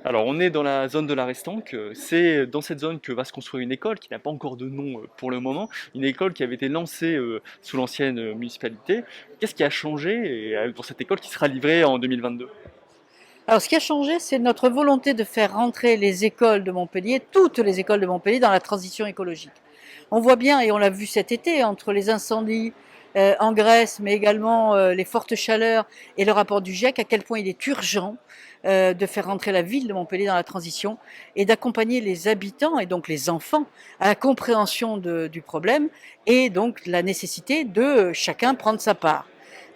Alors, on est dans la zone de la Restanque. C'est dans cette zone que va se construire une école qui n'a pas encore de nom pour le moment. Une école qui avait été lancée sous l'ancienne municipalité. Qu'est-ce qui a changé pour cette école qui sera livrée en 2022? Alors, ce qui a changé, c'est notre volonté de faire rentrer les écoles de Montpellier, toutes les écoles de Montpellier, dans la transition écologique. On voit bien, et on l'a vu cet été, entre les incendies en Grèce, mais également les fortes chaleurs et le rapport du GIEC, à quel point il est urgent de faire rentrer la ville de Montpellier dans la transition et d'accompagner les habitants et donc les enfants à la compréhension du problème et donc la nécessité de chacun prendre sa part.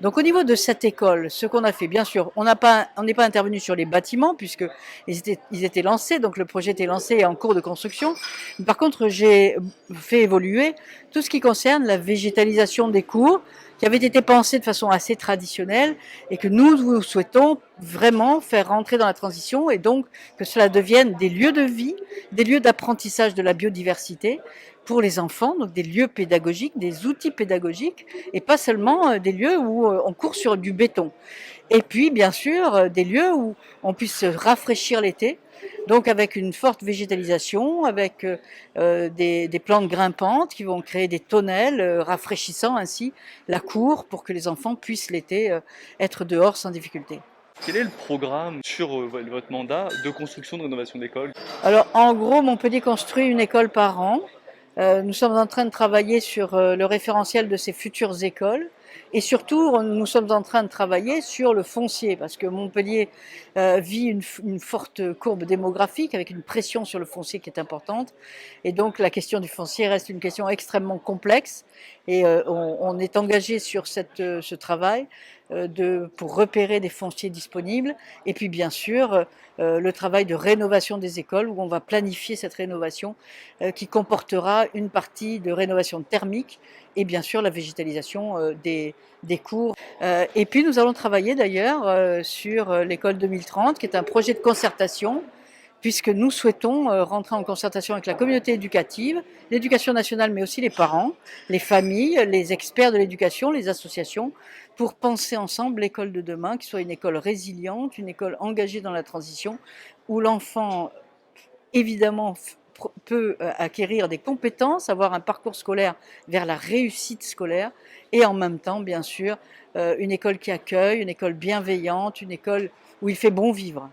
Donc au niveau de cette école, ce qu'on a fait, bien sûr, on n'est pas intervenu sur les bâtiments puisque ils étaient lancés, donc le projet était lancé et en cours de construction. Par contre, j'ai fait évoluer tout ce qui concerne la végétalisation des cours, qui avait été pensé de façon assez traditionnelle et que nous souhaitons vraiment faire rentrer dans la transition et donc que cela devienne des lieux de vie, des lieux d'apprentissage de la biodiversité pour les enfants, donc des lieux pédagogiques, des outils pédagogiques et pas seulement des lieux où on court sur du béton. Et puis, bien sûr, des lieux où on puisse se rafraîchir l'été, donc avec une forte végétalisation, avec des plantes grimpantes qui vont créer des tonnelles, rafraîchissant ainsi la cour pour que les enfants puissent l'été être dehors sans difficulté. Quel est le programme sur votre mandat de construction de rénovation d'école? Alors, en gros, Montpellier construit une école par an. Nous sommes en train de travailler sur le référentiel de ces futures écoles et surtout nous sommes en train de travailler sur le foncier parce que Montpellier vit une forte courbe démographique avec une pression sur le foncier qui est importante et donc la question du foncier reste une question extrêmement complexe et on est engagé sur ce travail pour repérer des fonciers disponibles et puis bien sûr le travail de rénovation des écoles où on va planifier cette rénovation qui comportera une partie de rénovation thermique et bien sûr la végétalisation des cours. Et puis nous allons travailler d'ailleurs sur l'école 2030 qui est un projet de concertation puisque nous souhaitons rentrer en concertation avec la communauté éducative, l'éducation nationale, mais aussi les parents, les familles, les experts de l'éducation, les associations, pour penser ensemble l'école de demain, qui soit une école résiliente, une école engagée dans la transition, où l'enfant, évidemment, peut acquérir des compétences, avoir un parcours scolaire vers la réussite scolaire, et en même temps, bien sûr, une école qui accueille, une école bienveillante, une école où il fait bon vivre.